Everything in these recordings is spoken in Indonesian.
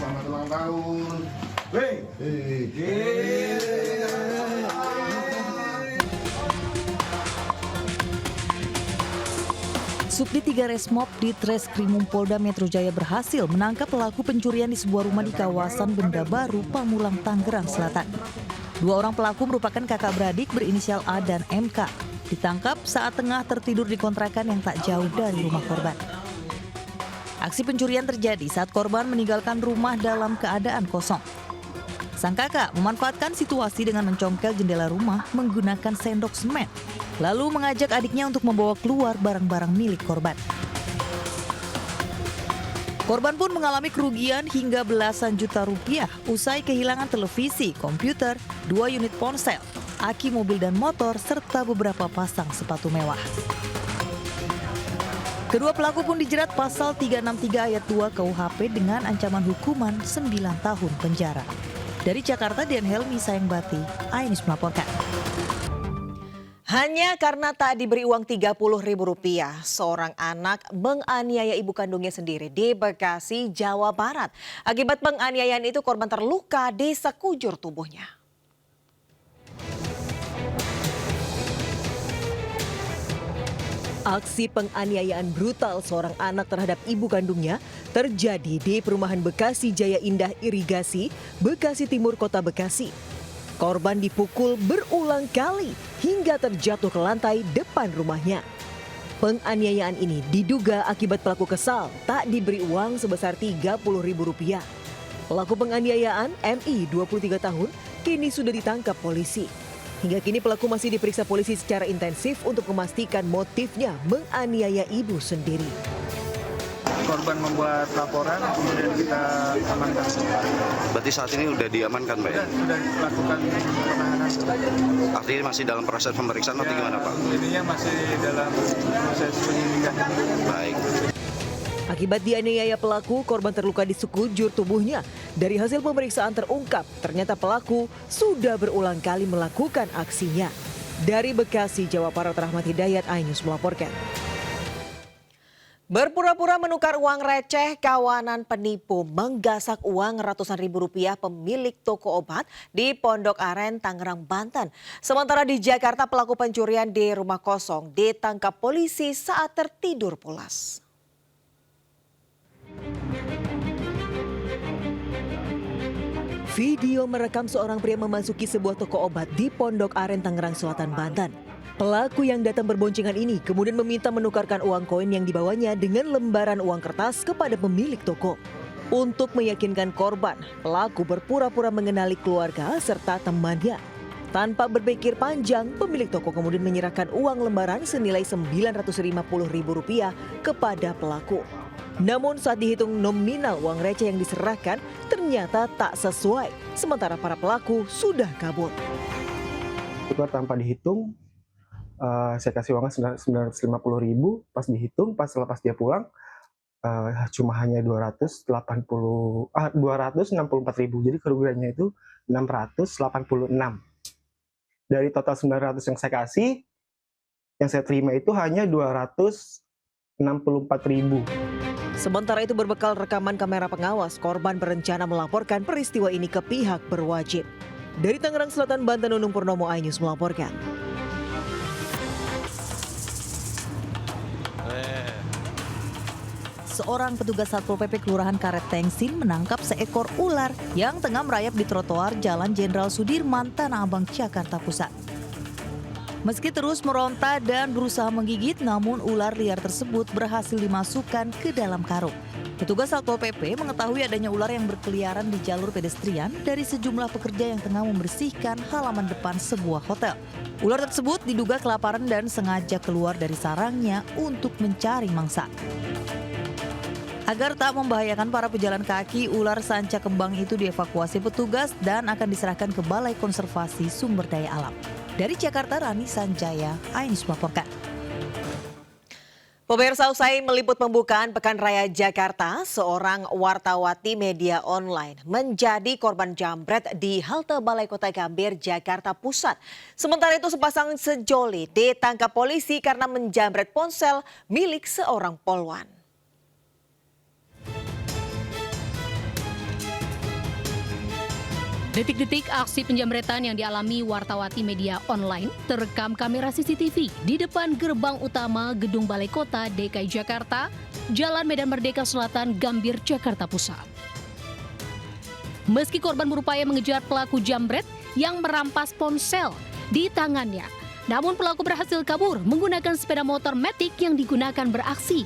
Selamat ulang tahun. Wey. Subdit 3 Resmob di Treskrimum Polda Metro Jaya berhasil menangkap pelaku pencurian di sebuah rumah di kawasan Benda Baru, Pamulang, Tangerang Selatan. Dua orang pelaku merupakan kakak beradik berinisial A dan MK. Ditangkap saat tengah tertidur di kontrakan yang tak jauh dari rumah korban. Aksi pencurian terjadi saat korban meninggalkan rumah dalam keadaan kosong. Sang kakak memanfaatkan situasi dengan mencongkel jendela rumah menggunakan sendok semen, lalu mengajak adiknya untuk membawa keluar barang-barang milik korban. Korban pun mengalami kerugian hingga belasan juta rupiah usai kehilangan televisi, komputer, 2 unit ponsel, aki mobil dan motor, serta beberapa pasang sepatu mewah. Kedua pelaku pun dijerat pasal 363 ayat 2 KUHP dengan ancaman hukuman 9 tahun penjara. Dari Jakarta, Dian Helmi Sayangbati, Ainus melaporkan. Hanya karena tak diberi uang Rp30.000, seorang anak menganiaya ibu kandungnya sendiri di Bekasi, Jawa Barat. Akibat penganiayaan itu korban terluka di sekujur tubuhnya. Aksi penganiayaan brutal seorang anak terhadap ibu kandungnya terjadi di perumahan Bekasi Jaya Indah Irigasi, Bekasi Timur, Kota Bekasi. Korban dipukul berulang kali hingga terjatuh ke lantai depan rumahnya. Penganiayaan ini diduga akibat pelaku kesal tak diberi uang sebesar Rp30.000. Pelaku penganiayaan, MI 23 tahun, kini sudah ditangkap polisi. Hingga kini pelaku masih diperiksa polisi secara intensif untuk memastikan motifnya menganiaya ibu sendiri. Korban membuat laporan, kemudian kita amankan. Berarti saat ini sudah diamankan, Pak? Sudah lakukan penahanan. Artinya masih dalam proses pemeriksaan atau gimana, Pak? Ininya masih dalam proses penyidikan. Baik. Akibat dianiaya pelaku, korban terluka di sekujur tubuhnya. Dari hasil pemeriksaan terungkap, ternyata pelaku sudah berulang kali melakukan aksinya. Dari Bekasi, Jawa Barat, Rahmat Hidayat, Ainus melaporkan. Berpura-pura menukar uang receh, kawanan penipu menggasak uang ratusan ribu rupiah pemilik toko obat di Pondok Aren, Tangerang, Banten. Sementara di Jakarta, pelaku pencurian di rumah kosong ditangkap polisi saat tertidur pulas. Video merekam seorang pria memasuki sebuah toko obat di Pondok Aren, Tangerang Selatan, Banten. Pelaku yang datang berboncengan ini kemudian meminta menukarkan uang koin yang dibawanya dengan lembaran uang kertas kepada pemilik toko. Untuk meyakinkan korban, pelaku berpura-pura mengenali keluarga serta temannya. Tanpa berpikir panjang, pemilik toko kemudian menyerahkan uang lembaran senilai Rp950.000 kepada pelaku. Namun saat dihitung nominal uang receh yang diserahkan ternyata tak sesuai, sementara para pelaku sudah kabur. Tukar tanpa dihitung, saya kasih uangnya Rp950.000, pas dihitung, pas lepas dia pulang, cuma hanya Rp264.000, jadi kerugiannya itu Rp686. Dari total Rp900 yang saya kasih, yang saya terima itu hanya Rp264.000. Sementara itu berbekal rekaman kamera pengawas, korban berencana melaporkan peristiwa ini ke pihak berwajib. Dari Tangerang Selatan, Banten, Nunung Purnomo, Ainus melaporkan. Seorang petugas Satpol PP Kelurahan Karet Tengsin menangkap seekor ular yang tengah merayap di trotoar Jalan Jenderal Sudirman, Tanah Abang, Jakarta Pusat. Meski terus meronta dan berusaha menggigit, namun ular liar tersebut berhasil dimasukkan ke dalam karung. Petugas Satpol PP mengetahui adanya ular yang berkeliaran di jalur pedestrian dari sejumlah pekerja yang tengah membersihkan halaman depan sebuah hotel. Ular tersebut diduga kelaparan dan sengaja keluar dari sarangnya untuk mencari mangsa. Agar tak membahayakan para pejalan kaki, ular sanca kembang itu dievakuasi petugas dan akan diserahkan ke Balai Konservasi Sumber Daya Alam. Dari Jakarta, Rani Sanjaya, Ainus melaporkan. Pemirsa, usai meliput pembukaan Pekan Raya Jakarta, seorang wartawati media online menjadi korban jambret di halte Balai Kota Gambir, Jakarta Pusat. Sementara itu sepasang sejoli ditangkap polisi karena menjambret ponsel milik seorang polwan. Detik-detik aksi penjamretan yang dialami wartawati media online terekam kamera CCTV di depan gerbang utama Gedung Balai Kota DKI Jakarta, Jalan Medan Merdeka Selatan, Gambir, Jakarta Pusat. Meski korban berupaya mengejar pelaku jambret yang merampas ponsel di tangannya, namun pelaku berhasil kabur menggunakan sepeda motor Matic yang digunakan beraksi.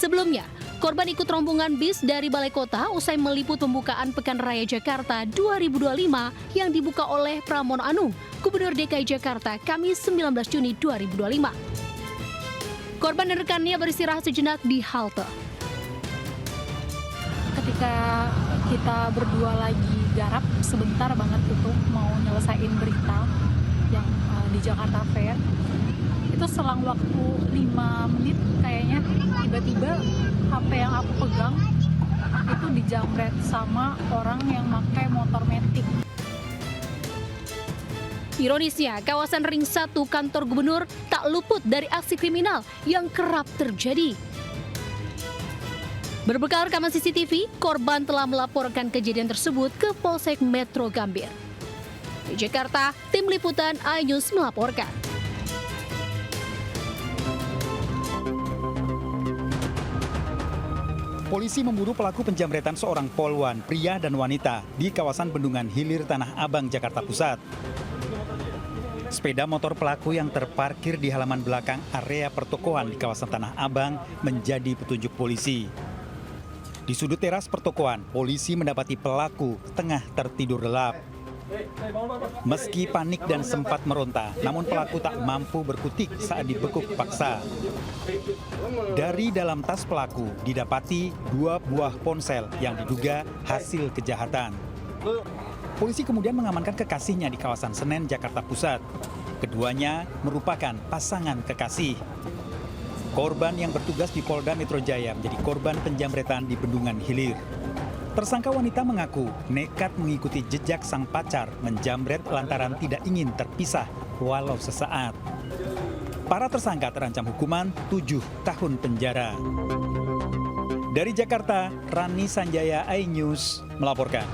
Sebelumnya, korban ikut rombongan bis dari Balai Kota usai meliput pembukaan Pekan Raya Jakarta 2025 yang dibuka oleh Pramono Anung, Gubernur DKI Jakarta, Kamis 19 Juni 2025. Korban dan rekannya beristirahat sejenak di halte. Ketika kita berdua lagi garap sebentar banget itu mau nyelesain berita yang di Jakarta Fair, itu selang waktu 5 menit kayaknya tiba-tiba HP yang aku pegang itu dijamret sama orang yang pakai motor Matic. Ironisnya, kawasan Ring 1 kantor gubernur tak luput dari aksi kriminal yang kerap terjadi. Berbekal rekaman CCTV, korban telah melaporkan kejadian tersebut ke Polsek Metro Gambir. Di Jakarta, tim liputan iNews melaporkan. Polisi memburu pelaku penjamretan seorang polwan, pria dan wanita di kawasan Bendungan Hilir Tanah Abang, Jakarta Pusat. Sepeda motor pelaku yang terparkir di halaman belakang area pertokoan di kawasan Tanah Abang menjadi petunjuk polisi. Di sudut teras pertokoan, polisi mendapati pelaku tengah tertidur lelap. Meski panik dan sempat meronta, namun pelaku tak mampu berkutik saat dibekuk paksa. Dari dalam tas pelaku didapati 2 buah ponsel yang diduga hasil kejahatan. Polisi kemudian mengamankan kekasihnya di kawasan Senen, Jakarta Pusat. Keduanya merupakan pasangan kekasih. Korban yang bertugas di Polda Metro Jaya menjadi korban penjamretan di Bendungan Hilir. Tersangka wanita mengaku nekat mengikuti jejak sang pacar menjamret lantaran tidak ingin terpisah walau sesaat. Para tersangka terancam hukuman 7 tahun penjara. Dari Jakarta, Rani Sanjaya, iNews melaporkan.